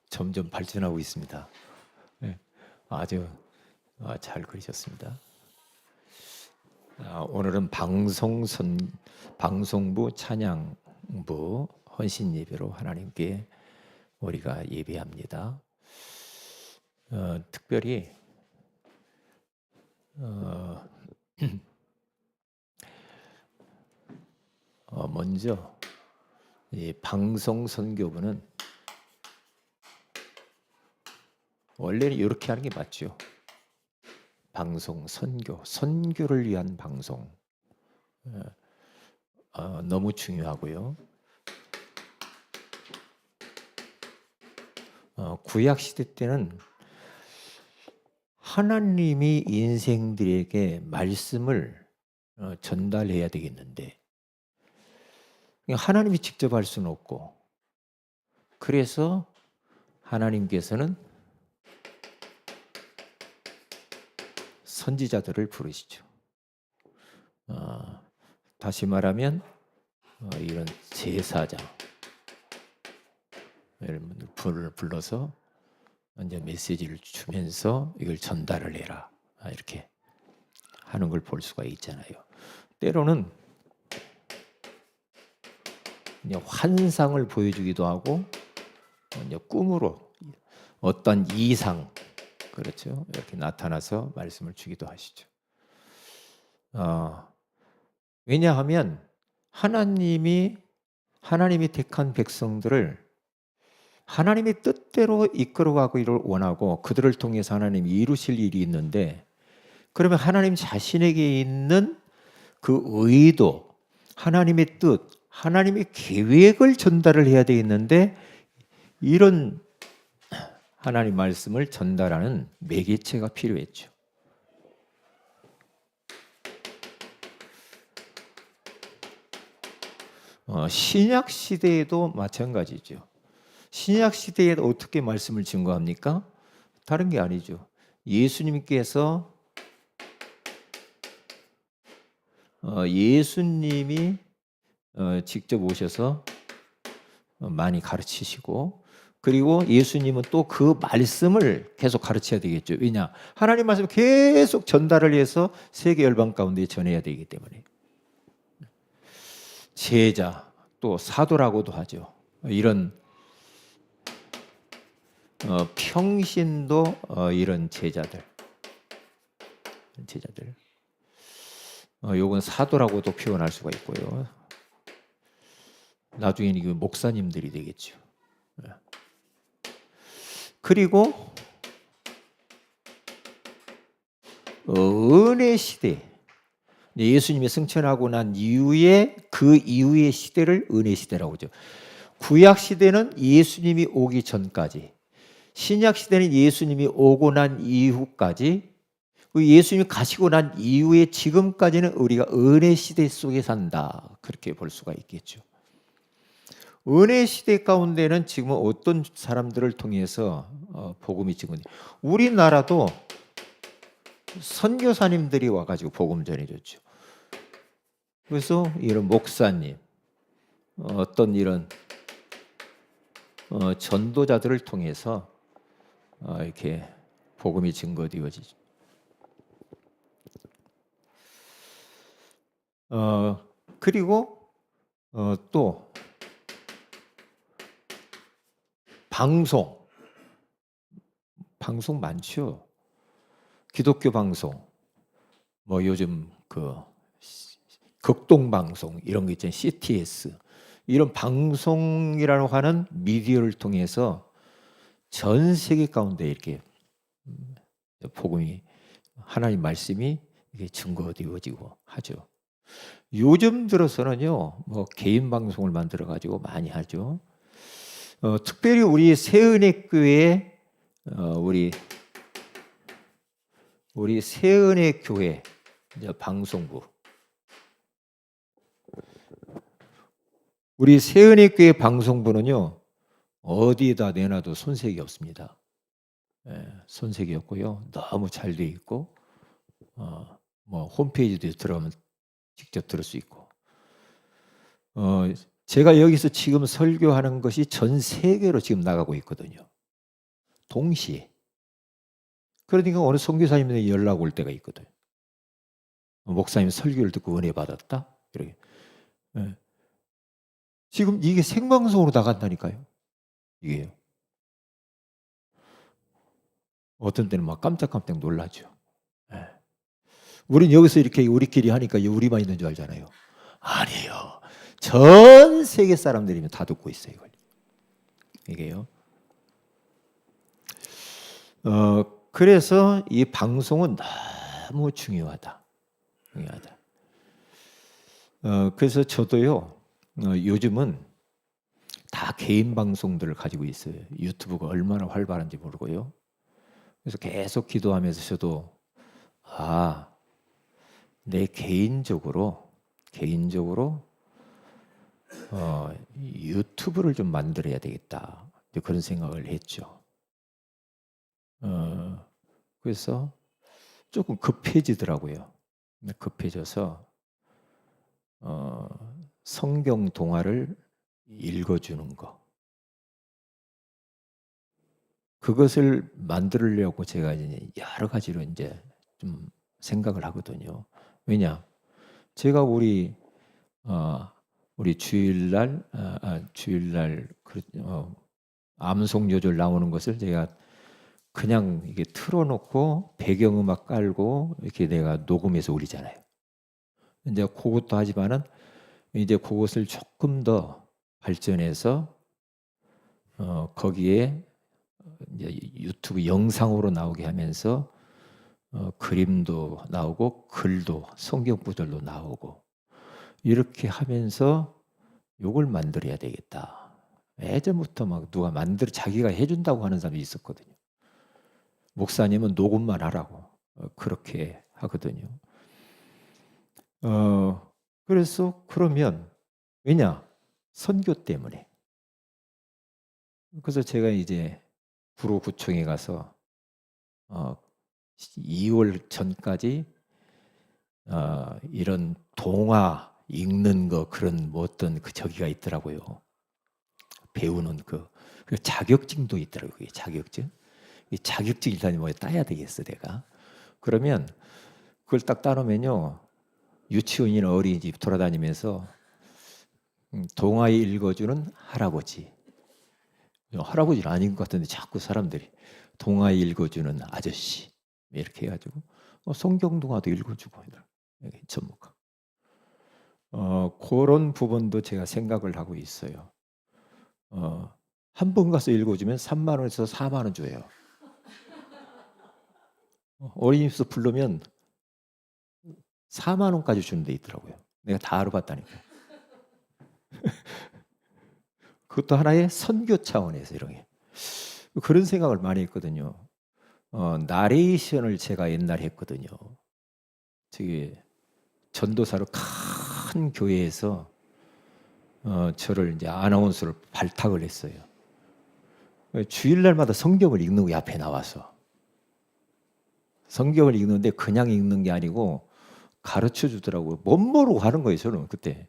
점점 발전하고 있습니다. 네, 아주 잘 그리셨습니다. 오늘은 방송부 찬양부 헌신 예배로 하나님께 우리가 예배합니다. 특별히 먼저 이 방송 선교부는 원래는 이렇게 하는 게 맞죠. 방송 선교를 위한 방송 너무 중요하고요. 구약 시대 때는 하나님이 인생들에게 말씀을 전달해야 되겠는데 하나님이 직접 할 수는 없고, 그래서 하나님께서는 선지자들을 부르시죠. 다시 말하면 이런 제사장 이런 분을 불러서 이제 메시지를 주면서 이걸 전달을 해라, 이렇게 하는 걸 볼 수가 있잖아요. 때로는 환상을 보여주기도 하고 꿈으로 어떤 이상, 그렇죠, 이렇게 나타나서 말씀을 주기도 하시죠. 왜냐하면 하나님이 택한 백성들을 하나님의 뜻대로 이끌어가기를 원하고 그들을 통해서 하나님이 이루실 일이 있는데, 그러면 하나님 자신에게 있는 그 의도, 하나님의 뜻, 하나님의 계획을 전달을 해야 되겠는데, 이런 하나님 말씀을 전달하는 매개체가 필요했죠. 신약 시대에도 마찬가지죠. 신약 시대에 어떻게 말씀을 증거합니까? 다른 게 아니죠. 예수님께서 예수님이 직접 오셔서 많이 가르치시고, 그리고 예수님은 또 그 말씀을 계속 가르쳐야 되겠죠. 왜냐? 하나님 말씀을 계속 전달을 해서 세계 열방 가운데 전해야 되기 때문에. 제자, 또 사도라고도 하죠. 이런 평신도 이런 제자들. 요건 사도라고도 표현할 수가 있고요. 나중에는 이거 목사님들이 되겠죠. 그리고 은혜 시대, 예수님이 승천하고 난 이후에 그 이후의 시대를 은혜 시대라고 하죠. 구약 시대는 예수님이 오기 전까지, 신약 시대는 예수님이 오고 난 이후까지, 예수님이 가시고 난 이후에 지금까지는 우리가 은혜 시대 속에 산다, 그렇게 볼 수가 있겠죠. 은혜 시대 가운데는 지금은 어떤 사람들을 통해서 복음이 증언, 우리나라도 선교사님들이 와가지고 복음 전해줬죠. 그래서 이런 목사님, 어떤 이런 전도자들을 통해서 이렇게 복음이 증거되어지죠. 그리고 또 방송 많죠. 기독교 방송, 뭐 요즘 그 극동 방송 이런 거 있잖아요. CTS 이런 방송이라고 하는 미디어를 통해서 전 세계 가운데 이렇게 복음이, 하나님 말씀이 이게 증거되어지고 하죠. 요즘 들어서는요, 뭐 개인 방송을 만들어 가지고 많이 하죠. 특별히 우리 새은혜 교회 방송부, 우리 새은혜 교회 방송부는요, 어디에다 내놔도 손색이 없습니다. 손색이 없고요, 너무 잘 돼 있고, 뭐 홈페이지도 들어가면 직접 들을 수 있고, 제가 여기서 지금 설교하는 것이 전 세계로 지금 나가고 있거든요. 동시에. 그러니까 어느 선교사님이 연락 올 때가 있거든. 목사님 설교를 듣고 은혜 받았다. 이렇게. 예. 지금 이게 생방송으로 나간다니까요. 이게요. 어떤 때는 막 깜짝깜짝 놀라죠. 예. 우린 여기서 이렇게 우리끼리 하니까 우리만 있는 줄 알잖아요. 아니에요. 전 세계 사람들이면 다 듣고 있어요. 이걸. 이게요. 그래서 이 방송은 너무 중요하다. 중요하다. 그래서 저도요. 요즘은 다 개인 방송들을 가지고 있어요. 유튜브가 얼마나 활발한지 모르고요. 그래서 계속 기도하면서 저도 내 개인적으로 유튜브를 좀 만들어야 되겠다. 그런 생각을 했죠. 그래서 조금 급해지더라고요. 급해져서 성경 동화를 읽어주는 거. 그것을 만들려고 제가 이제 여러 가지로 이제 좀 생각을 하거든요. 왜냐? 제가 우리 주일날 암송 요절 나오는 것을 제가 그냥 이게 틀어놓고 배경음악 깔고 이렇게 내가 녹음해서 올리잖아요. 이제 그것도 하지만은 이제 그것을 조금 더 발전해서 거기에 이제 유튜브 영상으로 나오게 하면서 그림도 나오고 글도 성경 구절도 나오고 이렇게 하면서 요걸 만들어야 되겠다. 예전부터 막 누가 자기가 해준다고 하는 사람이 있었거든요. 목사님은 녹음만 하라고 그렇게 하거든요. 그래서 그러면 왜냐? 선교 때문에. 그래서 제가 이제 구로구청에 가서 2월 전까지 이런 동화 읽는 거 그런 뭐 어떤 그 저기가 있더라고요. 배우는 그 자격증도 있더라고요. 그게 자격증. 이 자격증 일단 뭐 따야 되겠어 내가. 그러면 그걸 딱 따놓으면요. 유치원이나 어린이집 돌아다니면서 동화 읽어주는 할아버지. 할아버지는 아닌 것 같은데 자꾸 사람들이 동화 읽어주는 아저씨 이렇게 해가지고 성경 동화도 읽어주고 전문가. 그런 부분도 제가 생각을 하고 있어요. 한 번 가서 읽어주면 3만 원에서 4만 원 줘요. 어린이집에서 부르면 4만 원까지 주는 데 있더라고요. 내가 다 알아봤다니까. 그것도 하나의 선교 차원에서 이런 게. 그런 생각을 많이 했거든요. 나레이션을 제가 옛날에 했거든요. 저기 전도사로 큰 교회에서 저를 이제 아나운서를 발탁을 했어요. 주일날마다 성경을 읽는 거 앞에 나와서 성경을 읽는데 그냥 읽는 게 아니고 가르쳐 주더라고요. 못 모르고 하는 거예요. 저는 그때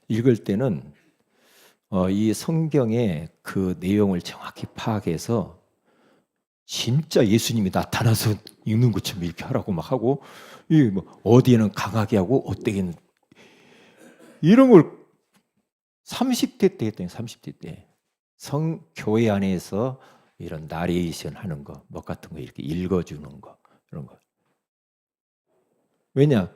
읽을 때는 이 성경의 그 내용을 정확히 파악해서 진짜 예수님이 나타나서 읽는 것처럼 이렇게 하라고 막 하고 뭐 어디에는 강하게 하고 어디에는 이런 걸 30대 때 했더니 30대 때 교회 안에서 이런 나레이션 하는 거, 뭐 같은 거 이렇게 읽어주는 거 이런 거. 왜냐?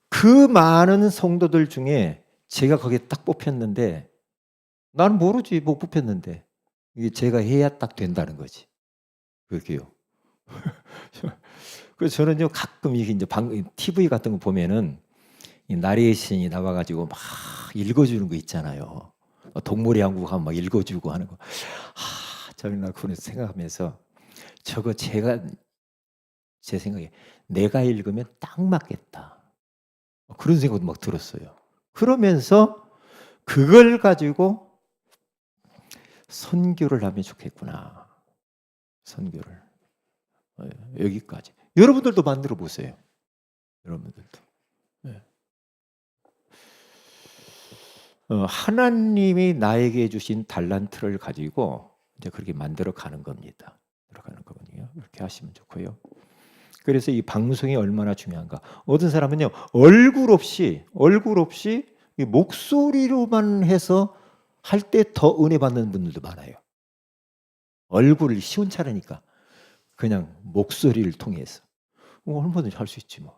그 많은 성도들 중에 제가 거기에 딱 뽑혔는데 나는 모르지 못 뽑혔는데 이게 제가 해야 딱 된다는 거지. 그렇게요. 그래서 저는요 가끔 이게 이제 TV 같은 거 보면은 이 나레이션이 나와가지고 막 읽어주는 거 있잖아요. 동물의 왕국 하면 막 읽어주고 하는 거. 저는 나 그런 생각하면서 저거 제 생각에 내가 읽으면 딱 맞겠다. 그런 생각도 막 들었어요. 그러면서 그걸 가지고 선교를 하면 좋겠구나. 선교를. 여기까지. 여러분들도 만들어 보세요. 여러분들도. 네. 하나님이 나에게 주신 달란트를 가지고 이제 그렇게 만들어 가는 겁니다. 들어가는 거거든요. 이렇게 하시면 좋고요. 그래서 이 방송이 얼마나 중요한가. 어떤 사람은요, 얼굴 없이 이 목소리로만 해서 할 때 더 은혜 받는 분들도 많아요. 얼굴이 시원찮으니까 그냥 목소리를 통해서 얼마든지 할 수 있지 뭐.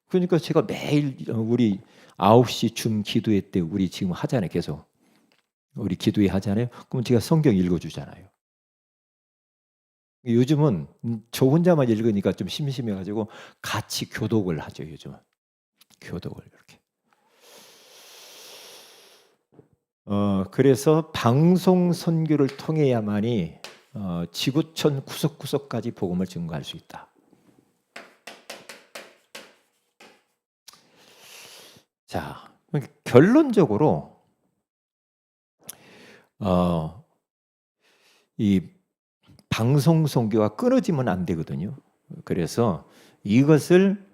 그러니까 제가 매일 우리 9시 줌 기도회 때 우리 지금 하잖아요. 계속 우리 기도회 하잖아요. 그럼 제가 성경 읽어주잖아요. 요즘은 저 혼자만 읽으니까 좀 심심해가지고 같이 교독을 하죠. 요즘은 교독을 이렇게. 그래서 방송 선교를 통해야만이 지구촌 구석구석까지 복음을 증거할 수 있다. 자, 결론적으로 이 방송 선교가 끊어지면 안 되거든요. 그래서 이것을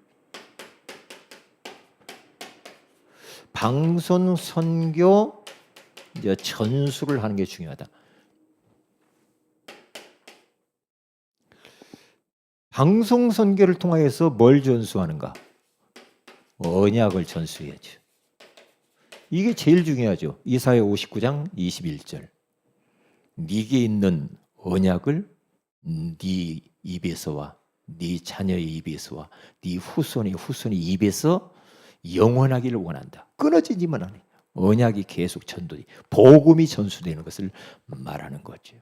방송 선교 이제 전수를 하는 게 중요하다. 방송 선교를 통해서 뭘 전수하는가? 언약을 전수해야죠. 이게 제일 중요하죠. 이사야 59장 21절. 네게 있는 언약을 네 입에서와 네 자녀의 입에서와 네 후손의 입에서 영원하기를 원한다. 끊어지지만 않아요. 언약이 계속 전도돼 복음이 전수되는 것을 말하는 거죠.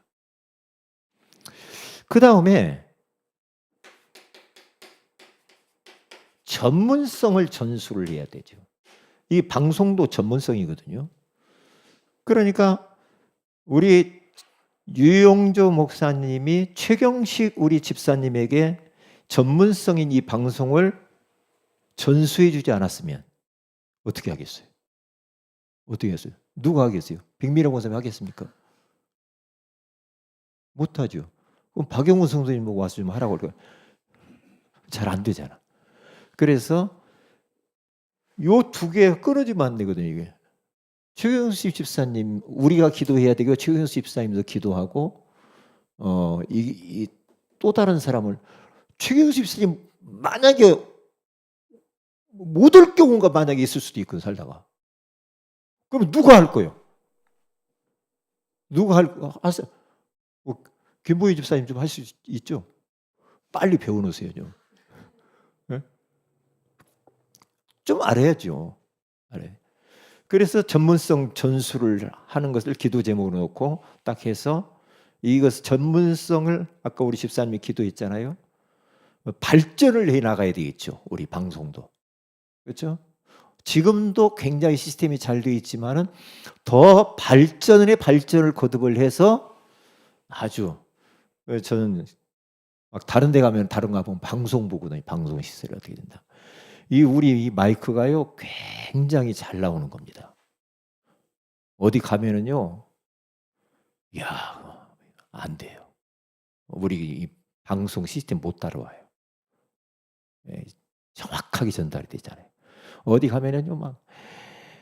그 다음에 전문성을 전수를 해야 되죠. 이 방송도 전문성이거든요. 그러니까 우리 유용조 목사님이 최경식 우리 집사님에게 전문성인 이 방송을 전수해 주지 않았으면 어떻게 하겠어요? 어떻게 하겠어요? 누가 하겠어요? 백미령 목사님 하겠습니까? 못하죠. 그럼 박영훈 성도님 보고 와서 좀 하라고 그럴까요? 잘 안 되잖아. 그래서 요 두 개 끊어지면 안 되거든요. 이게 최경식 집사님 우리가 기도해야 되고 최경식 집사님도 기도하고 또 다른 사람을 최경식 집사님 만약에 못 올 경우가 만약에 있을 수도 있거든 살다가. 그럼 누가 할 거예요? 누가 하세요? 뭐, 김보희 집사님 좀 할 수 있죠? 빨리 배워놓으세요 좀. 네? 좀 알아야죠. 알아요. 그래서 전문성 전수를 하는 것을 기도 제목으로 놓고 딱 해서 이것 전문성을 아까 우리 집사님이 기도했잖아요. 발전을 해 나가야 되겠죠. 우리 방송도. 그렇죠? 지금도 굉장히 시스템이 잘 되어 있지만은 더 발전을 거듭을 해서 아주 저는 막 다른 데 가면 다른 거 보면 방송 보거든요. 방송 시설이 어떻게 된다. 우리 이 마이크가요 굉장히 잘 나오는 겁니다. 어디 가면은요, 야, 안 돼요. 우리 이 방송 시스템 못 따라와요. 정확하게 전달이 되잖아요. 어디 가면은요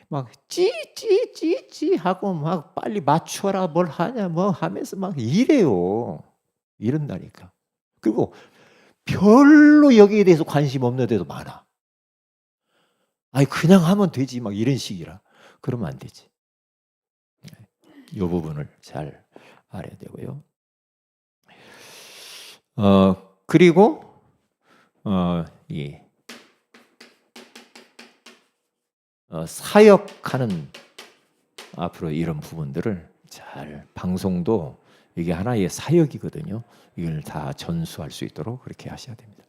막 찌찌찌찌 하고 막 빨리 맞춰라 뭘 하냐 뭐 하면서 막 이래요. 이런다니까. 그리고 별로 여기에 대해서 관심 없는 데도 많아. 아니 그냥 하면 되지 막 이런 식이라. 그러면 안 되지. 이 부분을 잘 알아야 되고요. 그리고 사역하는 앞으로 이런 부분들을 잘 방송도 이게 하나의 사역이거든요. 이걸 다 전수할 수 있도록 그렇게 하셔야 됩니다.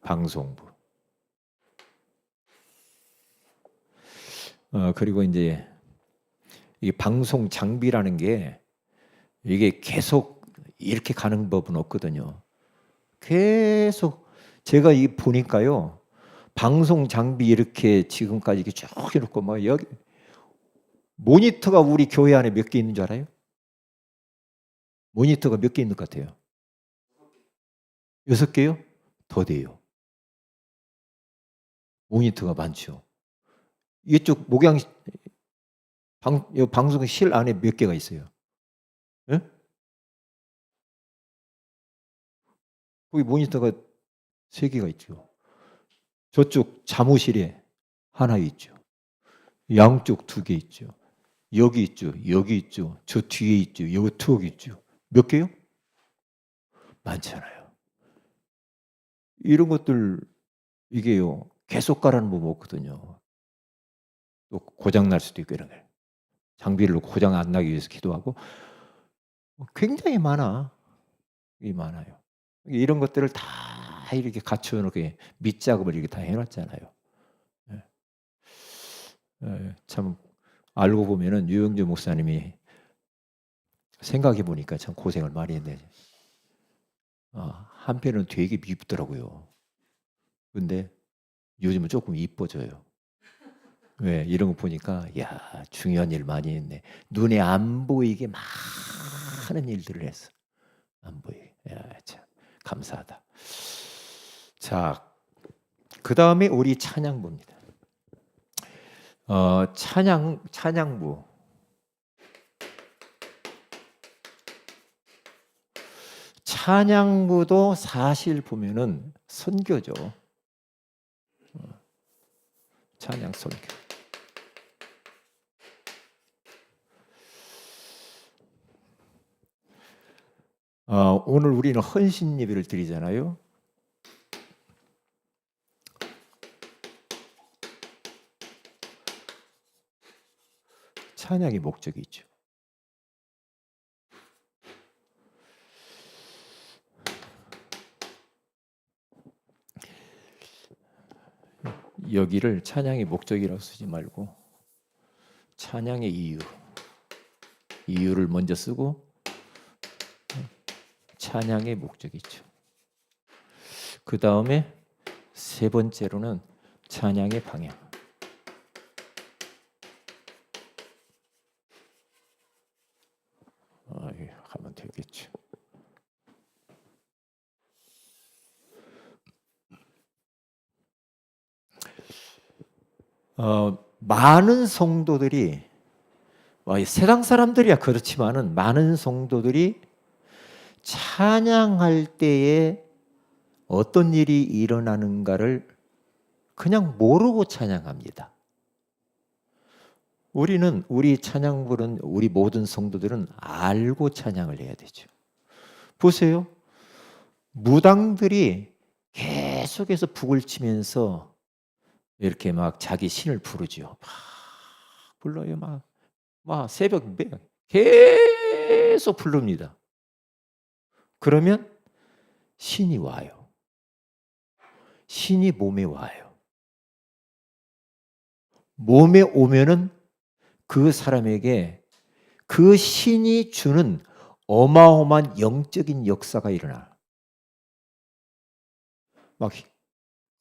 방송부. 그리고 이제 이 방송 장비라는 게 이게 계속 이렇게 가는 법은 없거든요. 계속 제가 보니까요. 방송 장비 이렇게 지금까지 이렇게 쭉 해놓고 막 여기 모니터가 우리 교회 안에 몇 개 있는 줄 알아요? 모니터가 몇 개 있는 것 같아요? 6개요? 더 돼요. 모니터가 많죠. 이쪽 방송실 안에 몇 개가 있어요? 거기 모니터가 3개가 있죠. 저쪽 사무실에 하나 있죠. 양쪽 2개 있죠. 여기 있죠. 여기 있죠. 저 뒤에 있죠. 여기 툭 있죠. 몇 개요? 많잖아요. 이런 것들 이게요. 계속 깔아는 법 없거든요. 또 고장 날 수도 있고 이런 거예요. 장비를 놓고 고장 안 나기 위해서 기도하고 굉장히 많아. 이 많아요. 이런 것들을 다 이렇게 갖춰 놓게 밑작업을 이렇게 다 해놨잖아요. 참 알고 보면은 유영주 목사님이 생각해 보니까 참 고생을 많이 했네. 한편은 되게 밉더라고요. 근데 요즘은 조금 이뻐져요. 왜 이런 거 보니까 야 중요한 일 많이 했네. 눈에 안 보이게 많은 일들을 했어. 안 보이게. 야, 참 감사하다. 자, 그 다음에 우리 찬양부입니다. 찬양부. 찬양부도 사실 보면은 선교죠. 찬양 선교. 오늘 우리는 헌신 예배를 드리잖아요. 찬양의 목적이 있죠. 여기를 찬양의 목적이라고 쓰지 말고 찬양의 이유를 먼저 쓰고 찬양의 목적이 있죠. 그 다음에 3번째로는 찬양의 방향. 하면 되겠죠. 많은 성도들이 세상 사람들이야 그렇지만은 많은 성도들이 찬양할 때에 어떤 일이 일어나는가를 그냥 모르고 찬양합니다. 우리 찬양부는 우리 모든 성도들은 알고 찬양을 해야 되죠. 보세요. 무당들이 계속해서 북을 치면서 이렇게 막 자기 신을 부르죠. 막 불러요. 막 새벽 계속 부릅니다. 그러면 신이 와요. 신이 몸에 와요. 몸에 오면은 그 사람에게 그 신이 주는 어마어마한 영적인 역사가 일어나. 막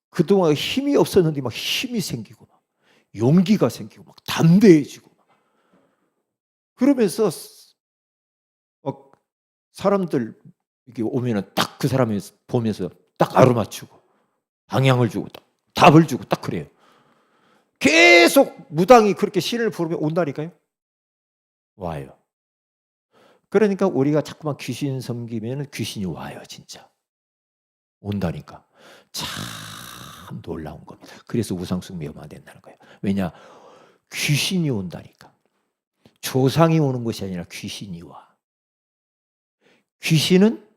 그동안 힘이 없었는데 막 힘이 생기고 막 용기가 생기고 막 담대해지고 막. 그러면서 막 사람들 이렇게 오면은 딱 그 사람을 보면서 딱 알아맞추고 방향을 주고 딱 답을 주고 딱 그래요. 계속 무당이 그렇게 신을 부르면 온다니까요. 와요. 그러니까 우리가 자꾸만 귀신 섬기면 귀신이 와요, 진짜. 온다니까. 참 놀라운 겁니다. 그래서 우상숭 매우면 안 된다는 거예요. 왜냐? 귀신이 온다니까. 조상이 오는 것이 아니라 귀신이 와. 귀신은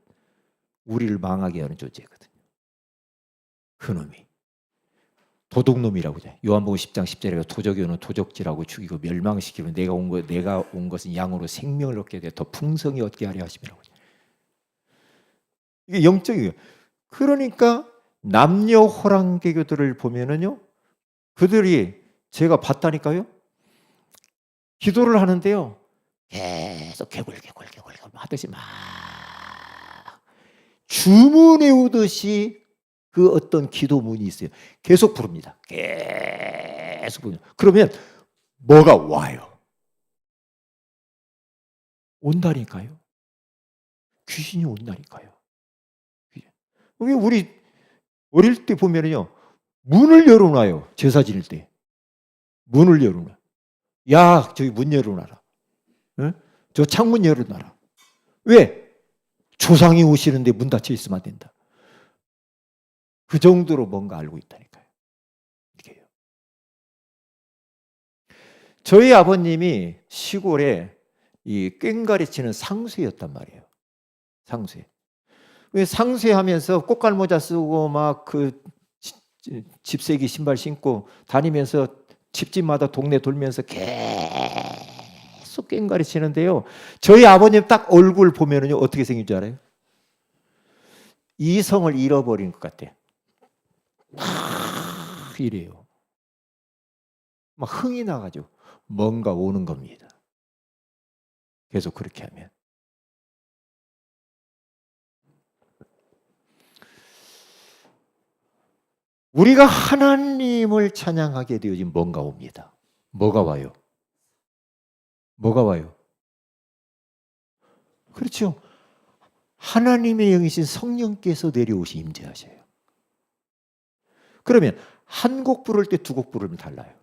우리를 망하게 하는 존재거든요. 그놈이. 도둑놈이라고 하죠. 요한복음 10장 10절에 도적이 오는 도적질하고 죽이고 멸망시키고 내가 온 것은 양으로 생명을 얻게 돼 더 풍성히 얻게 하려 하심이라고 하죠. 이게 영적이에요. 그러니까 남녀 호랑개교들을 보면은요, 그들이 제가 봤다니까요. 기도를 하는데요, 계속 개굴 하듯이 막 주문해 오듯이 그 어떤 기도문이 있어요. 계속 부릅니다. 계속 부릅니다. 그러면 뭐가 와요? 온다니까요. 귀신이 온다니까요. 우리 어릴 때 보면은요, 문을 열어놔요. 제사 지낼 때. 문을 열어놔. 야, 저기 문 열어놔라. 응? 저 창문 열어놔라. 왜? 조상이 오시는데 문 닫혀 있으면 안 된다. 그 정도로 뭔가 알고 있다니까요. 이게요. 저희 아버님이 시골에 이 꽹과리 치는 상수였단 말이에요. 상수. 왜 상수하면서 꽃갈모자 쓰고 막 그 집세기 신발 신고 다니면서 집집마다 동네 돌면서 계속 꽹과리 치는데요. 저희 아버님 딱 얼굴 보면은요 어떻게 생긴 줄 알아요? 이성을 잃어버린 것 같아. 막 이래요. 막 흥이 나가지고 뭔가 오는 겁니다. 계속 그렇게 하면. 우리가 하나님을 찬양하게 되어지면 뭔가 옵니다. 뭐가 와요? 뭐가 와요? 그렇죠. 하나님의 영이신 성령께서 내려오시 임재하셔요. 그러면 한 곡 부를 때 두 곡 부르면 달라요.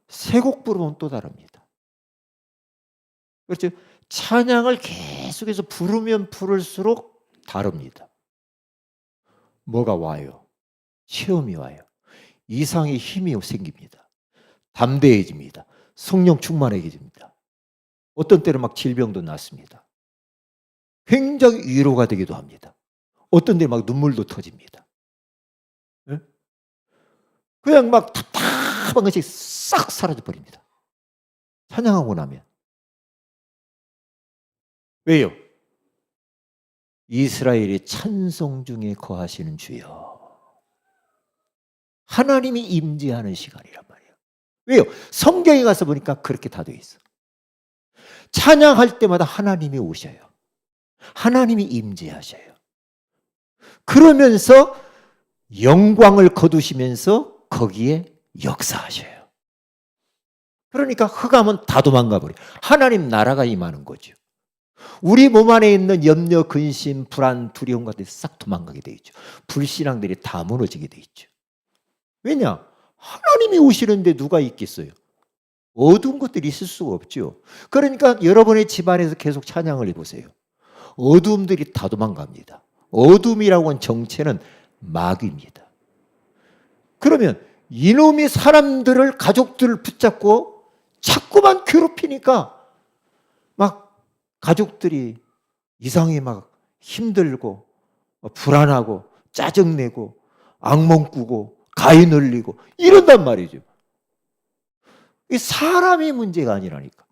세 곡 부르면 또 다릅니다. 그렇죠. 찬양을 계속해서 부르면 부를수록 다릅니다. 뭐가 와요? 체험이 와요. 이상의 힘이 생깁니다. 담대해집니다. 성령 충만해집니다. 어떤 때는 막 질병도 낫습니다. 굉장히 위로가 되기도 합니다. 어떤 때는 막 눈물도 터집니다. 네? 그냥 막 답답한 것이 싹 사라져 버립니다. 찬양하고 나면. 왜요? 이스라엘의 찬송 중에 거하시는 주여. 하나님이 임재하는 시간이란 말이에요. 왜요? 성경에 가서 보니까 그렇게 다 되어 있어. 찬양할 때마다 하나님이 오셔요. 하나님이 임재하셔요. 그러면서 영광을 거두시면서 거기에 역사하셔요. 그러니까 흑암은 다 도망가 버려요. 하나님 나라가 임하는 거죠. 우리 몸 안에 있는 염려, 근심, 불안, 두려움 같은 게 싹 도망가게 돼 있죠. 불신앙들이 다 무너지게 돼 있죠. 왜냐? 하나님이 오시는데 누가 있겠어요? 어두운 것들이 있을 수가 없죠. 그러니까 여러분의 집안에서 계속 찬양을 해보세요. 어두움들이 다 도망갑니다. 어둠이라고 하는 정체는 마귀입니다. 그러면 이놈이 사람들을, 가족들을 붙잡고 자꾸만 괴롭히니까 막 가족들이 이상히 막 힘들고 불안하고 짜증내고 악몽 꾸고 가위 늘리고 이런단 말이죠. 이 사람이 문제가 아니라니까.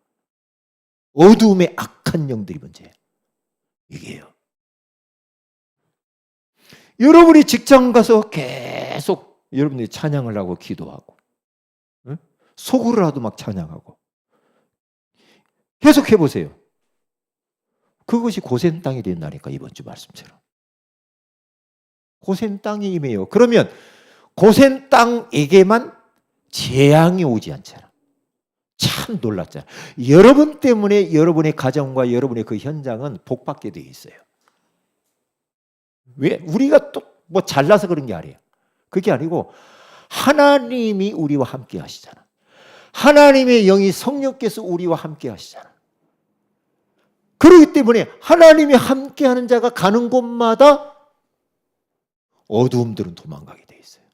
어두움의 악한 영들이 문제예요. 이게요. 여러분이 직장 가서 계속 여러분들이 찬양을 하고 기도하고, 응? 속으로라도 막 찬양하고 계속 해보세요. 그것이 고센 땅이 된다니까. 이번 주 말씀처럼 고센 땅이 임해요. 그러면 고센 땅에게만 재앙이 오지 않잖아. 참 놀랐잖아. 여러분 때문에 여러분의 가정과 여러분의 그 현장은 복받게 되어 있어요. 왜? 우리가 또 뭐 잘나서 그런 게 아니에요. 그게 아니고 하나님이 우리와 함께 하시잖아. 하나님의 영이 성령께서 우리와 함께 하시잖아. 그렇기 때문에 하나님이 함께하는 자가 가는 곳마다 어두움들은 도망가게 돼 있어요.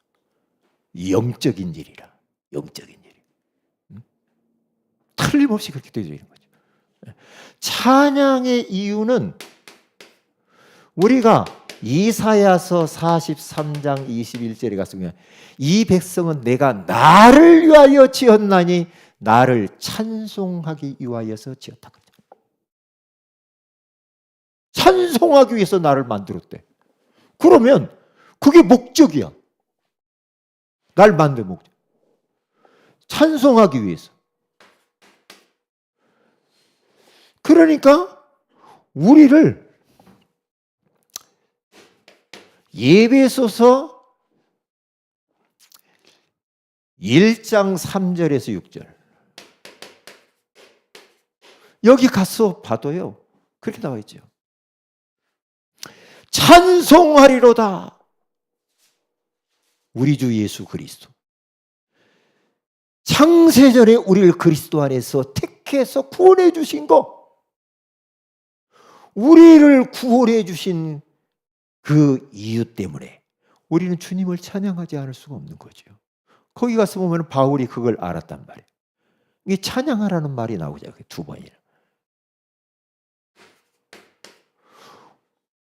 영적인 일이라. 영적인 일. 틀림없이 그렇게 되어 있는 거죠. 찬양의 이유는 우리가 이사야서 43장 21절에 갔으면 이 백성은 내가 나를 위하여 지었나니 나를 찬송하기 위하여서 지었다. 찬송하기 위해서 나를 만들었대. 그러면 그게 목적이야. 날 만든 목적. 찬송하기 위해서. 그러니까 우리를 예배소서 1장 3절에서 6절 여기 가서 봐도요 그렇게 나와 있죠. 찬송하리로다 우리 주 예수 그리스도. 창세전에 우리를 그리스도 안에서 택해서 구원해 주신 거, 우리를 구원해 주신 그 이유 때문에 우리는 주님을 찬양하지 않을 수가 없는 거죠. 거기 가서 보면 바울이 그걸 알았단 말이에요. 이게 찬양하라는 말이 나오죠. 두 번이나.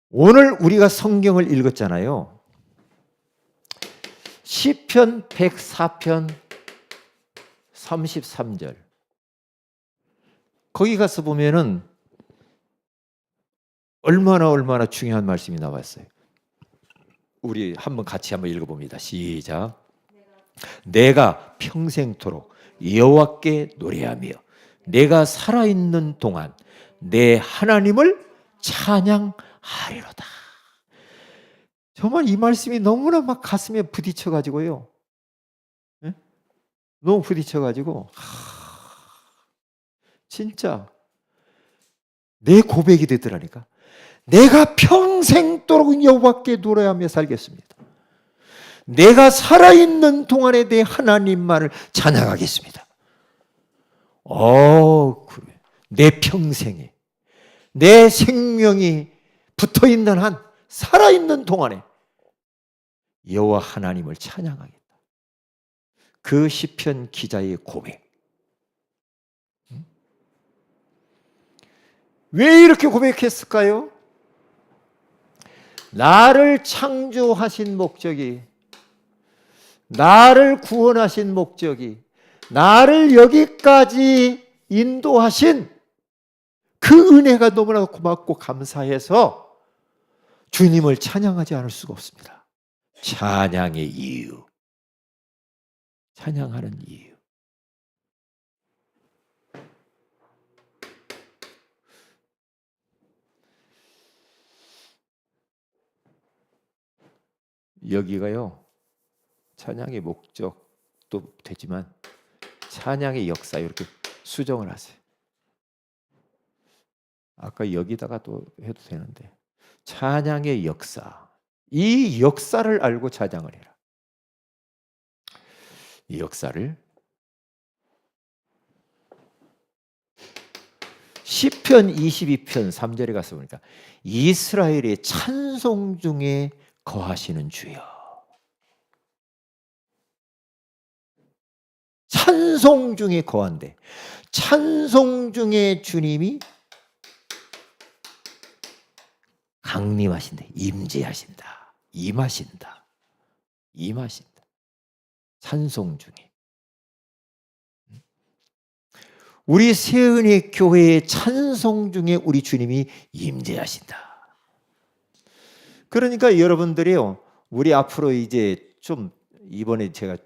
오늘 우리가 성경을 읽었잖아요. 시편 104편 33절. 거기 가서 보면은 얼마나 중요한 말씀이 나왔어요. 우리 같이 한번 읽어봅니다. 시작. 내가 평생토록 여호와께 노래하며 내가 살아있는 동안 내 하나님을 찬양하리로다. 정말 이 말씀이 너무나 막 가슴에 부딪혀가지고요. 네? 너무 부딪혀가지고 진짜 내 고백이 되더라니까. 내가 평생도록 여호와께 노래하며 살겠습니다. 내가 살아있는 동안에 내 하나님만을 찬양하겠습니다. 그래. 내 평생에 내 생명이 붙어있는 한 살아있는 동안에 여호와 하나님을 찬양하겠다. 그 시편 기자의 고백. 왜 이렇게 고백했을까요? 나를 창조하신 목적이, 나를 구원하신 목적이, 나를 여기까지 인도하신 그 은혜가 너무나 고맙고 감사해서 주님을 찬양하지 않을 수가 없습니다. 찬양의 이유, 찬양하는 이유. 여기가요, 찬양의 목적도 되지만 찬양의 역사 이렇게 수정을 하세요. 아까 여기다가 또 해도 되는데 찬양의 역사, 이 역사를 알고 찬양을 해라. 이 역사를 시편 22편 3절에 가서 보니까 이스라엘의 찬송 중에 거하시는 주여. 찬송 중에 거한대. 찬송 중에 주님이 강림하신대. 임재하신다. 임하신다. 임하신다. 찬송 중에. 우리 새은혜 교회의 찬송 중에 우리 주님이 임재하신다. 그러니까 여러분들이요, 우리 앞으로 이제 좀 이번에 제가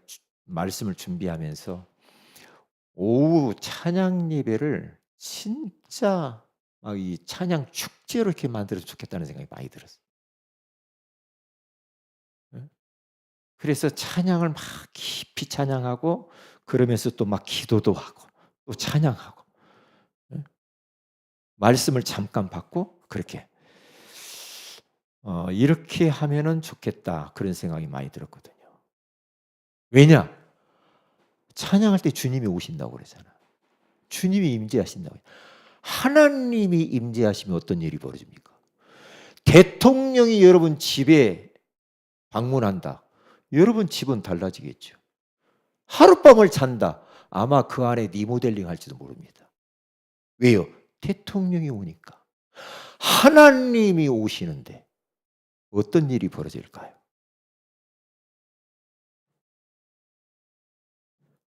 말씀을 준비하면서 오후 찬양 예배를 진짜 막 이 찬양 축제로 이렇게 만들어서 좋겠다는 생각이 많이 들었어요. 그래서 찬양을 막 깊이 찬양하고 그러면서 또 막 기도도 하고 또 찬양하고 말씀을 잠깐 받고 그렇게 이렇게 하면은 좋겠다 그런 생각이 많이 들었거든요. 왜냐? 찬양할 때 주님이 오신다고 그러잖아. 주님이 임재하신다고. 하나님이 임재하시면 어떤 일이 벌어집니까? 대통령이 여러분 집에 방문한다. 여러분 집은 달라지겠죠. 하룻밤을 잔다. 아마 그 안에 리모델링 할지도 모릅니다. 왜요? 대통령이 오니까. 하나님이 오시는데 어떤 일이 벌어질까요?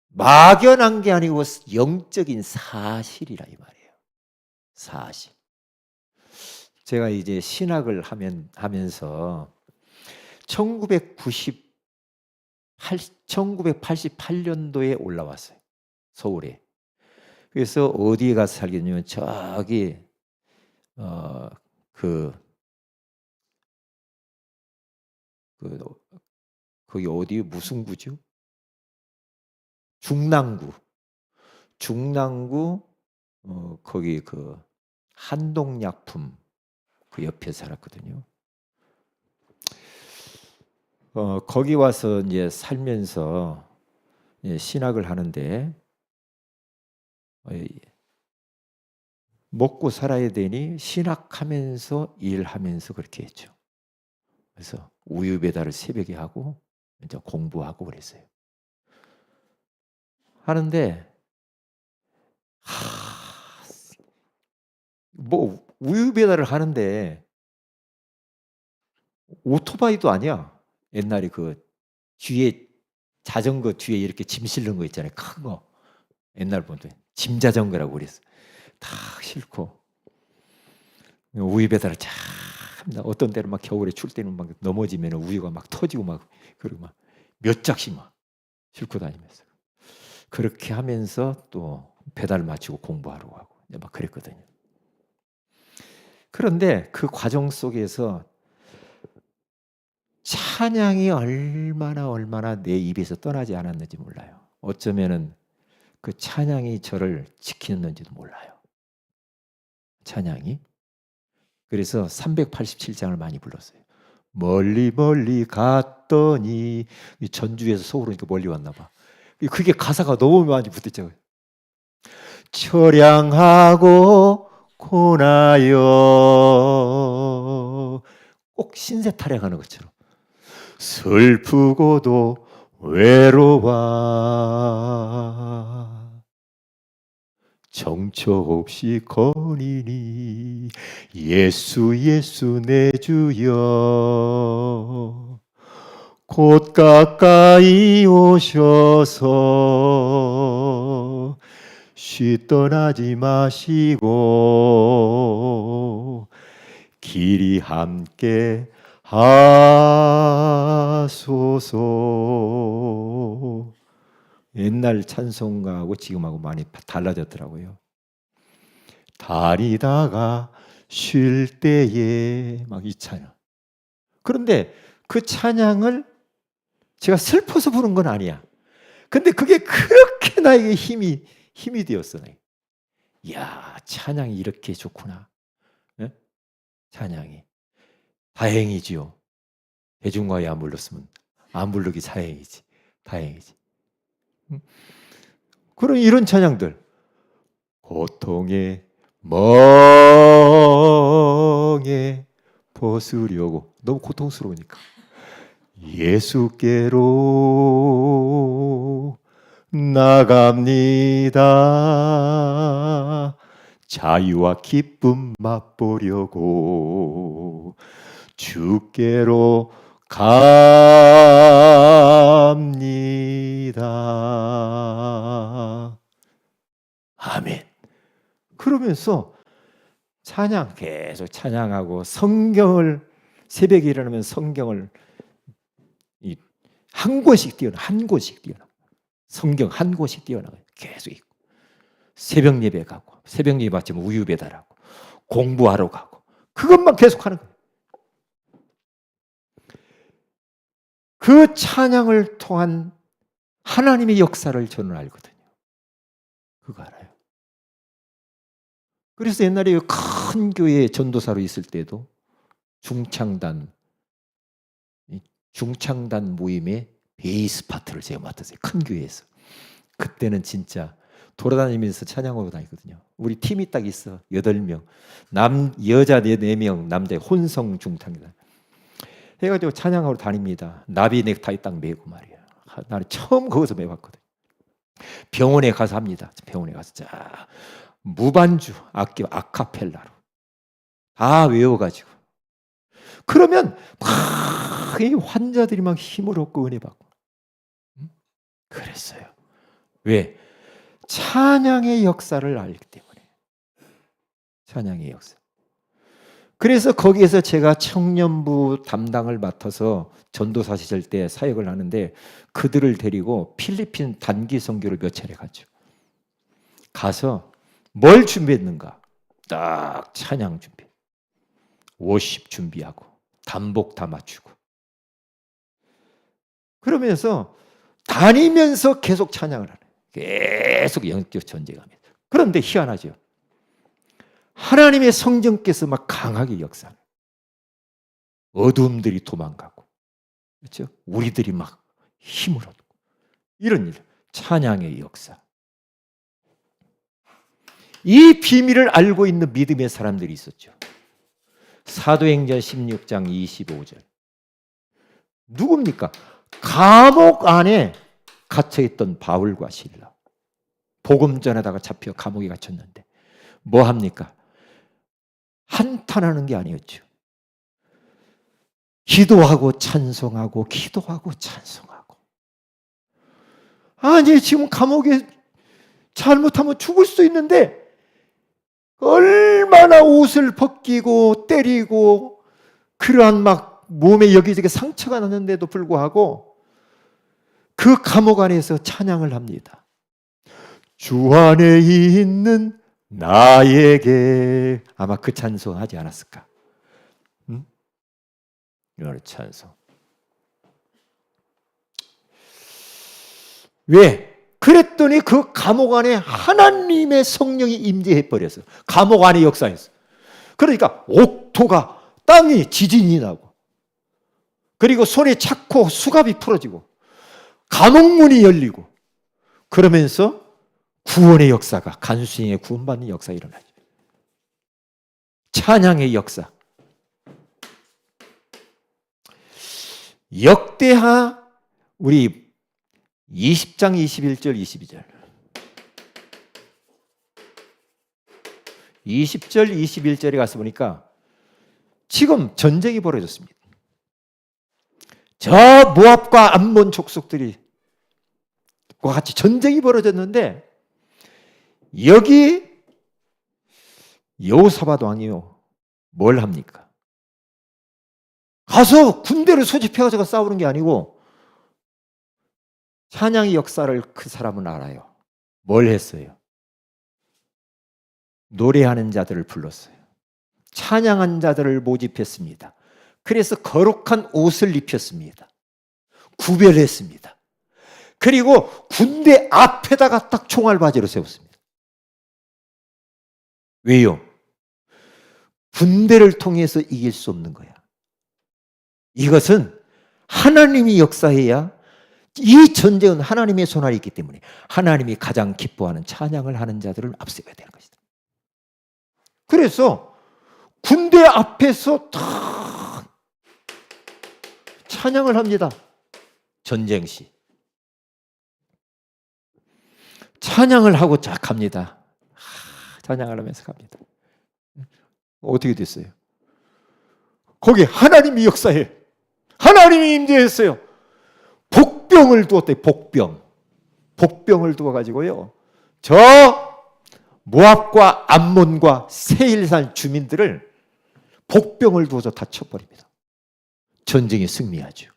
막연한 게 아니고 영적인 사실이라 이 말이에요. 사실. 제가 이제 신학을 하면서 1988년도에 올라왔어요. 서울에. 그래서 어디에 가서 살겠냐면 저기 거기 어디 무슨 구죠? 중랑구 거기 그 한동약품 그 옆에 살았거든요. 거기 와서 이제 살면서 신학을 하는데 먹고 살아야 되니 신학하면서 일하면서 그렇게 했죠. 그래서 우유 배달을 새벽에 하고 이제 공부하고 그랬어요. 하는데 뭐 우유 배달을 하는데 오토바이도 아니야. 옛날에 그 뒤에 자전거 뒤에 이렇게 짐 실는 거 있잖아요. 큰 거. 옛날 보면 짐 자전거라고 그랬어. 다 싫고 우유 배달을 참 어떤 때는 막 겨울에 출 때는 막 넘어지면 우유가 막 터지고 막 그리고 막 몇 장씩 막 싣고 다니면서 그렇게 하면서 또 배달 마치고 공부하려고 하고 막 그랬거든요. 그런데 그 과정 속에서 찬양이 얼마나 내 입에서 떠나지 않았는지 몰라요. 어쩌면은 그 찬양이 저를 지키는지도 몰라요. 찬양이. 그래서 387장을 많이 불렀어요. 멀리 갔더니 전주에서 서울로 오니까 멀리 왔나 봐. 그게 가사가 너무 많이 붙었죠. 처량하고 고나여 꼭 신세 타령하는 것처럼 슬프고도 외로워 정처 없이 거니니 예수 내 주여 곧 가까이 오셔서 쉬 떠나지 마시고 길이 함께 하소서. 옛날 찬송가하고 지금하고 많이 달라졌더라고요. 다니다가 쉴 때에 막 이 찬양. 그런데 그 찬양을 제가 슬퍼서 부른 건 아니야. 근데 그게 그렇게 나에게 힘이 되었어. 이야, 찬양이 이렇게 좋구나. 네? 찬양이. 다행이지요. 대중가에 안 불렀으면 안 부르기 다행이지. 그런 이런 찬양들. 고통의 멍에 벗으려고 너무 고통스러우니까 예수께로 나갑니다. 자유와 기쁨 맛보려고 주께로 갑니다. 아멘. 그러면서 찬양 계속 찬양하고 성경을 새벽에 일어나면 성경을 한 곳씩 띄어나 성경 한 곳씩 띄어나가요. 계속 있고 새벽 예배 가고 새벽 예배 마치면 우유 배달하고 공부하러 가고 그것만 계속하는 거예요. 그 찬양을 통한 하나님의 역사를 저는 알거든요. 그거 알아요. 그래서 옛날에 큰 교회 전도사로 있을 때도 중창단 모임의 베이스 파트를 제가 맡았어요. 큰 교회에서. 그때는 진짜 돌아다니면서 찬양하고 다니거든요. 우리 팀이 딱 있어. 8명. 여자 4명, 남자 혼성 중창단. 해가지고 찬양하러 다닙니다. 나비 넥타이 딱 메고 말이야. 나는 처음 거기서 메봤거든. 병원에 가서 합니다. 병원에 가서 자 무반주 악기 아카펠라로 다 외워가지고 그러면 막 이 환자들이 막 힘을 얻고 은혜 받고 그랬어요. 왜? 찬양의 역사를 알기 때문에. 찬양의 역사. 그래서 거기에서 제가 청년부 담당을 맡아서 전도사 시절 때 사역을 하는데 그들을 데리고 필리핀 단기 선교를 몇 차례 갔죠. 가서 뭘 준비했는가? 딱 찬양 준비. 워십 준비하고 단복 다 맞추고 그러면서 다니면서 계속 찬양을 하는 계속 영적 전쟁합니다. 그런데 희한하죠. 하나님의 성령께서 막 강하게 역사하는 어둠들이 도망가고 그렇죠? 우리들이 막 힘을 얻고 이런 일 찬양의 역사. 이 비밀을 알고 있는 믿음의 사람들이 있었죠. 사도행전 16장 25절 누굽니까? 감옥 안에 갇혀있던 바울과 실라. 복음 전에다가 잡혀 감옥에 갇혔는데 뭐 합니까? 한탄하는 게 아니었죠. 기도하고 찬송하고 기도하고 찬송하고. 아니 지금 감옥에 잘못하면 죽을 수도 있는데 얼마나 옷을 벗기고 때리고 그러한 막 몸에 여기저기 상처가 났는데도 불구하고 그 감옥 안에서 찬양을 합니다. 주 안에 있는 나에게. 아마 그 찬송 하지 않았을까? 응? 이런 찬송. 왜? 그랬더니 그 감옥 안에 하나님의 성령이 임재해 버렸어요. 감옥 안에 역사했어요. 그러니까 옥토가 땅이 지진이 나고 그리고 손에 차고 수갑이 풀어지고 감옥문이 열리고 그러면서 구원의 역사가 간수인의 구원받는 역사가 일어나죠. 찬양의 역사. 역대하 우리 20장 21절 22절 20절 21절에 가서 보니까 지금 전쟁이 벌어졌습니다. 저 모압과 암몬 족속들이 같이 전쟁이 벌어졌는데 여기 여호사밧 왕이요 뭘 합니까? 가서 군대를 소집해가지고 싸우는 게 아니고 찬양의 역사를 그 사람은 알아요. 뭘 했어요? 노래하는 자들을 불렀어요. 찬양한 자들을 모집했습니다. 그래서 거룩한 옷을 입혔습니다. 구별했습니다. 그리고 군대 앞에다가 딱 총알바지로 세웠습니다. 왜요? 군대를 통해서 이길 수 없는 거야. 이것은 하나님이 역사해야 이 전쟁은 하나님의 손안에 있기 때문에 하나님이 가장 기뻐하는 찬양을 하는 자들을 앞세워야 되는 것이다. 그래서 군대 앞에서 다 찬양을 합니다. 전쟁 시. 찬양을 하고 쫙 갑니다. 찬양을 하면서 갑니다. 어떻게 됐어요? 거기 하나님이 역사해. 하나님이 임재했어요. 복병을 두었대요. 복병을 두어가지고요. 저 모압과 암몬과 세일산 주민들을 복병을 두어서 다 쳐버립니다. 전쟁에 승리하죠.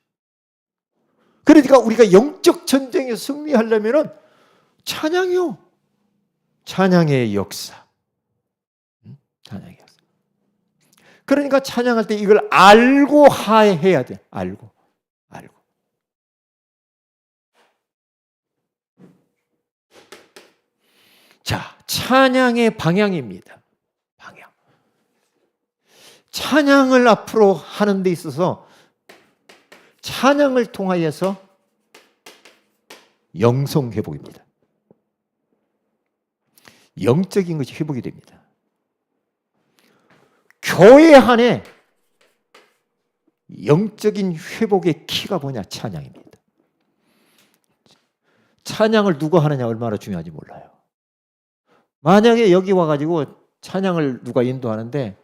그러니까 우리가 영적 전쟁에 승리하려면 찬양이요. 찬양의 역사. 찬양의 역사. 그러니까 찬양할 때 이걸 알고 해야 돼. 알고. 자, 찬양의 방향입니다. 방향. 찬양을 앞으로 하는 데 있어서 찬양을 통하여서 영성 회복입니다. 영적인 것이 회복이 됩니다. 교회 안에 영적인 회복의 키가 뭐냐? 찬양입니다. 찬양을 누가 하느냐 얼마나 중요한지 몰라요. 만약에 여기 와가지고 찬양을 누가 인도하는데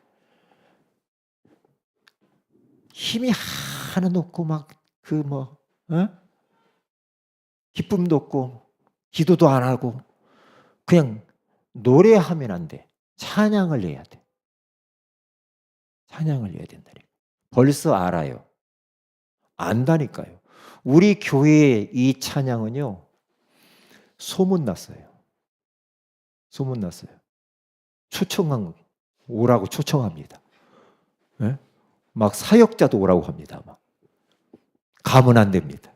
힘이 하나도 없고 막 기쁨도 없고 기도도 안 하고 그냥 노래하면 안 돼. 찬양을 해야 돼. 찬양을 해야 된다니. 벌써 알아요. 안다니까요. 우리 교회의 이 찬양은요 소문났어요. 소문났어요. 오라고 초청합니다. 네? 막 사역자도 오라고 합니다. 막. 가면 안 됩니다.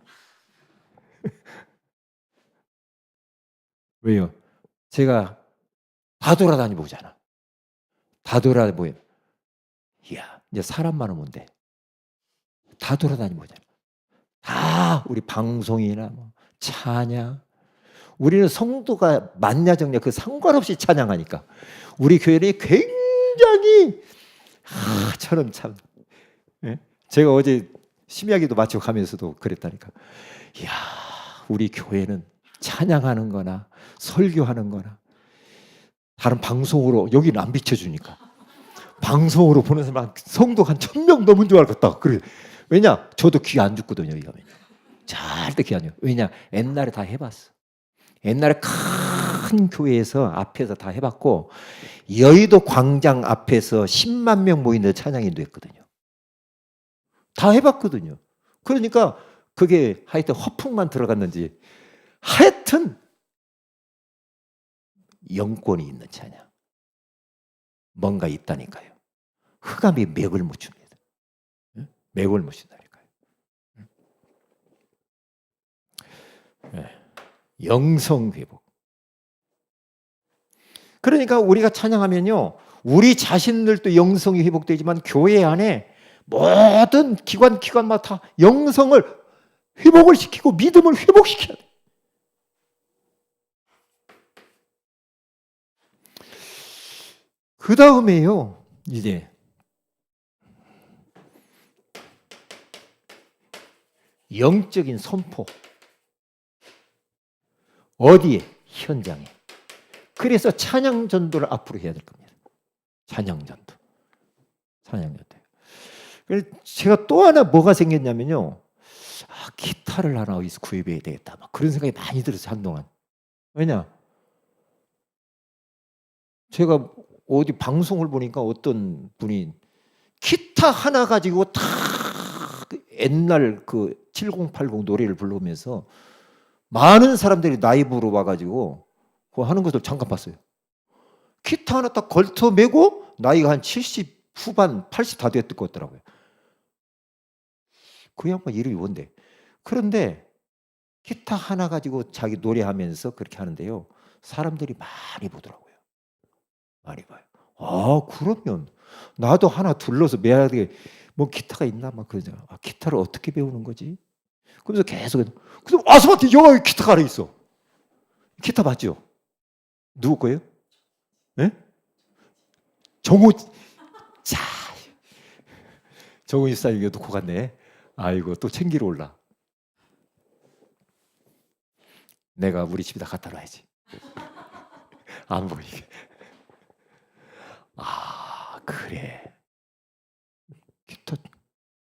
왜요? 제가 다 돌아다니고 오잖아. 다 돌아다니고 이야, 이제 사람 많으면 돼. 다 돌아다니고 오잖아. 다 우리 방송이나 뭐 찬양. 우리는 성도가 많냐 적냐 그 상관없이 찬양하니까 우리 교회는 굉장히 저는 참 제가 어제 심야기도 마치고 가면서도 그랬다니까. 이야, 우리 교회는 찬양하는 거나 설교하는 거나 다른 방송으로 여기는 안 비춰주니까 방송으로 보는 사람 성도 한 1,000명 넘은 줄 알겠다. 그래. 왜냐? 저도 귀 안 죽거든요. 여기 가면. 절대 귀 안 죽어요. 왜냐? 옛날에 다 해봤어. 옛날에 큰 교회에서 앞에서 다 해봤고 여의도 광장 앞에서 10만 명 모이는 찬양인도 했거든요. 다 해봤거든요. 그러니까 그게 하여튼 허풍만 들어갔는지 하여튼 영권이 있는 찬양. 뭔가 있다니까요. 흑암이 맥을 못 줍니다. 맥을 못 준다니까요. 영성 회복. 그러니까 우리가 찬양하면요, 우리 자신들도 영성이 회복되지만 교회 안에 모든 기관마다 다 영성을 회복을 시키고 믿음을 회복시켜야 돼. 그 다음에요, 이제 영적인 선포. 어디에? 현장에. 그래서 찬양 전도를 앞으로 해야 될 겁니다. 찬양 전도. 그래서 제가 또 하나 뭐가 생겼냐면요. 기타를 하나 어디서 구입해야 되겠다. 막 그런 생각이 많이 들었어요, 한동안. 왜냐? 제가 어디 방송을 보니까 어떤 분이 기타 하나 가지고 다 옛날 그 7080 노래를 부르면서 많은 사람들이 라이브로 와가지고 그거 하는 것을 잠깐 봤어요. 기타 하나 딱 걸터 메고 나이가 한 70 후반, 80 다 됐을 것 같더라고요. 그 양반 이름이 뭔데? 그런데 기타 하나 가지고 자기 노래하면서 그렇게 하는데요. 사람들이 많이 보더라고요. 많이 봐요. 그러면 나도 하나 둘러서 매하게 뭐 기타가 있나 막 그러죠. 기타를 어떻게 배우는 거지? 그러면서 계속 그래서 와서 봤더니 여기 기타가 하나 있어. 기타 맞죠? 누구 거예요? 네? 정호. 자, 정호 집사님 이거 놓고 갔네. 아이고 또 챙기러 올라. 내가 우리 집에다 갖다 놔야지. 안 보이게. 그래. 기타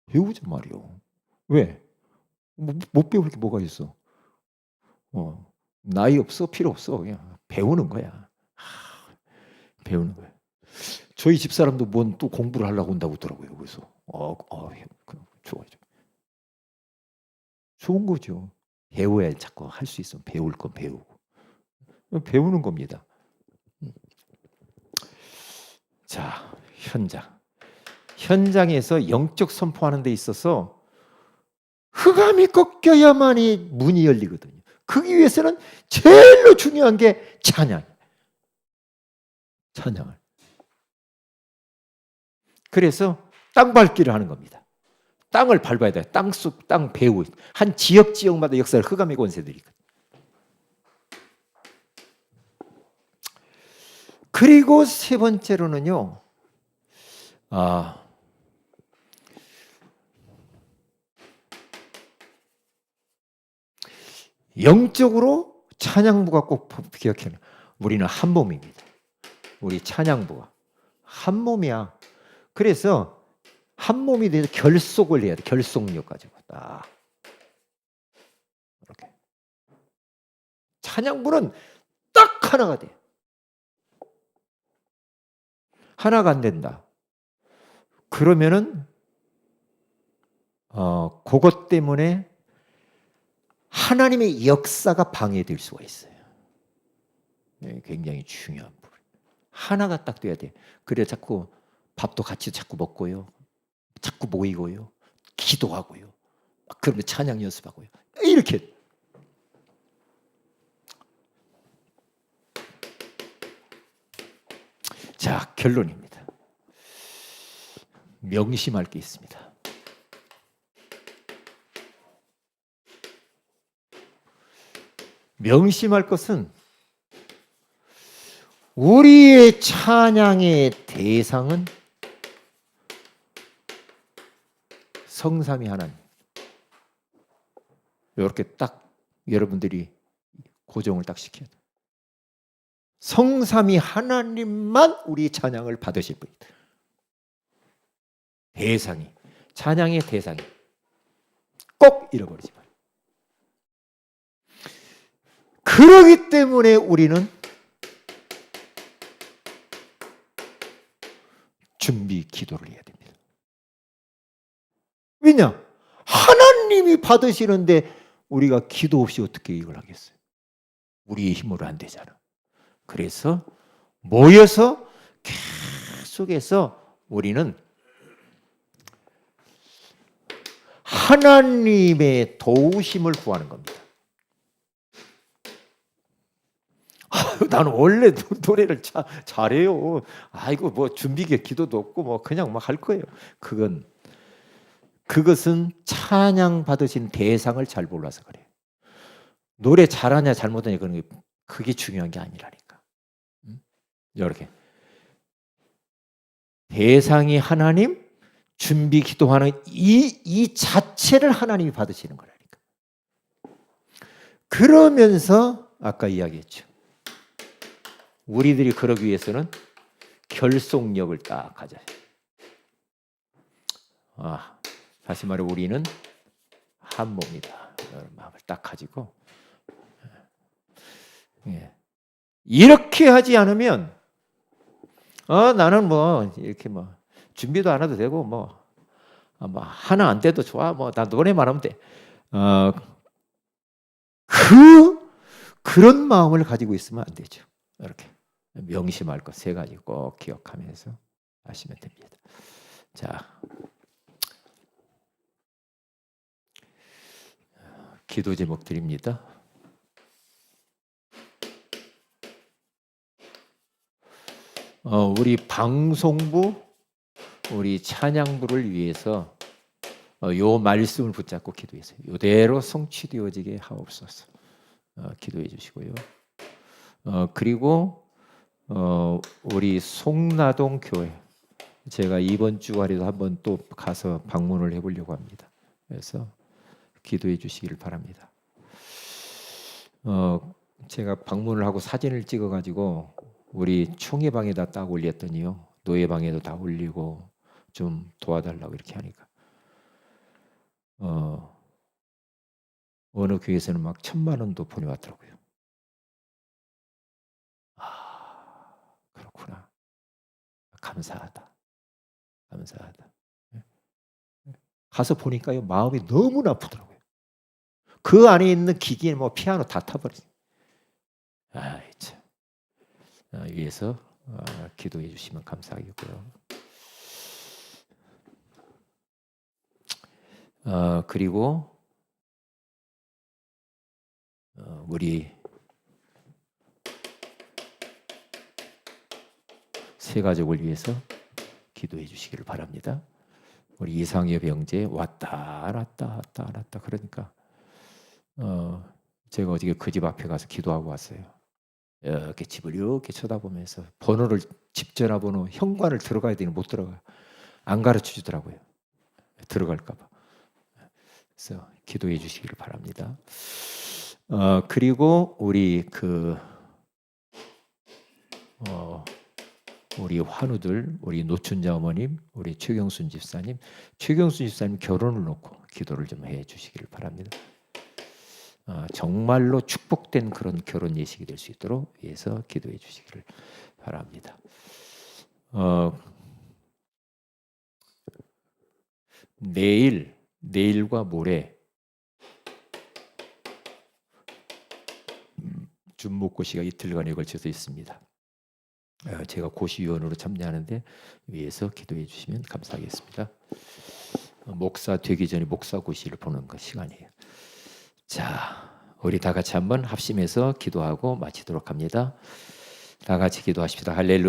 배우지 말이요. 왜? 못 배울 게 뭐가 있어? 나이 없어, 필요 없어. 그냥 배우는 거야. 배우는 거야. 저희 집사람도 뭔 또 공부를 하려고 온다고 하더라고요. 그래서 좋아요. 좋은 거죠. 배워야 자꾸 할 수 있어. 배울 건 배우고. 배우는 겁니다. 자, 현장에서 영적 선포하는 데 있어서 흑암이 꺾여야만이 문이 열리거든요. 그기 위해서는 제일로 중요한 게 찬양을. 그래서 땅 밟기를 하는 겁니다. 땅을 밟아야 돼요. 땅 배우. 한 지역마다 역사를 흑암의 권세들이 있거든요. 그리고 세 번째로는요. 영적으로 찬양부가 꼭 기억해야 돼요. 우리는 한 몸입니다. 우리 찬양부가 한 몸이야. 그래서 한 몸이 돼서 결속을 해야 돼. 결속력 가지고 딱 이렇게. 찬양부는 딱 하나가 돼. 하나가 안 된다. 그러면은 그것 때문에 하나님의 역사가 방해될 수가 있어요. 굉장히 중요한 부분. 하나가 딱 돼야 돼. 그래 자꾸 밥도 같이 자꾸 먹고요. 자꾸 모이고요. 기도하고요. 그러면 찬양 연습하고요. 이렇게. 자, 결론입니다. 명심할 게 있습니다. 명심할 것은 우리의 찬양의 대상은 성삼위 하나님. 이렇게 딱 여러분들이 고정을 딱 시켜야 돼요. 성삼위 하나님만 우리 찬양을 받으실 분이다. 대상이, 찬양의 대상이 꼭 잃어버리지 마요. 그러기 때문에 우리는 준비 기도를 해야 됩니다. 왜냐? 하나님이 받으시는데 우리가 기도 없이 어떻게 이걸 하겠어요? 우리의 힘으로 안 되잖아. 그래서 모여서 계속해서 우리는 하나님의 도우심을 구하는 겁니다. 나는 원래 노래를 잘해요. 아이고 뭐 준비계 기도도 없고 뭐 그냥 막 할 거예요. 그것은 찬양 받으신 대상을 잘 몰라서 그래요. 노래 잘하냐 잘못하냐 그게 중요한 게 아니라니까. 이렇게 대상이 하나님, 준비 기도하는 이 자체를 하나님이 받으시는 거라니까. 그러면서 아까 이야기했죠. 우리들이 그러기 위해서는 결속력을 딱 가져요. 다시 말해 우리는 한 몸이다. 이런 마음을 딱 가지고 이렇게 하지 않으면 나는 뭐 이렇게 뭐 준비도 안 해도 되고 뭐 하나 안 돼도 좋아. 뭐 나 노래만 하면 돼. 그런 마음을 가지고 있으면 안 되죠. 이렇게 명심할 것 세 가지 꼭 기억하면서 하시면 됩니다. 자, 기도 제목 드립니다. 우리 방송부, 우리 찬양부를 위해서 요 말씀을 붙잡고 기도했어요. 이대로 성취되어지게 하옵소서. 기도해 주시고요. 그리고 우리 송나동 교회 제가 이번 주말에도 한번 또 가서 방문을 해보려고 합니다. 그래서 기도해 주시기를 바랍니다. 제가 방문을 하고 사진을 찍어가지고 우리 총회방에다 딱 올렸더니요. 노예방에도 다 올리고 좀 도와달라고 이렇게 하니까 어느 교회에서는 막 1,000만 원도 보내왔더라고요. 그렇구나. 감사하다. 가서 보니까요 마음이 너무나 아프더라고요. 그 안에 있는 기기에 뭐 피아노 다 타버렸어요. 참. 위해서 기도해 주시면 감사하겠고요. 그리고 우리 세 가족을 위해서 기도해 주시기를 바랍니다. 우리 이상엽 형제 왔다 그러니까 제가 어저께 그 집 앞에 가서 기도하고 왔어요. 이렇게 집을 이렇게 쳐다보면서 번호를 집 전화번호 현관을 들어가야 되니 못 들어가요. 안 가르쳐 주더라고요. 들어갈까 봐. 그래서 기도해 주시기를 바랍니다. 그리고 우리 우리 환우들, 우리 노춘자 어머님, 우리 최경순 집사님 결혼을 놓고 기도를 좀 해 주시기를 바랍니다. 정말로 축복된 그런 결혼 예식이 될 수 있도록 위해서 기도해 주시기를 바랍니다. 내일과 모레 준목고시가 이틀간에 걸쳐서 있습니다. 제가 고시위원으로 참여하는데 위해서 기도해 주시면 감사하겠습니다. 목사 되기 전에 목사고시를 보는 그 시간이에요. 자, 우리 다 같이 한번 합심해서 기도하고 마치도록 합니다. 다 같이 기도하십시다. 할렐루야.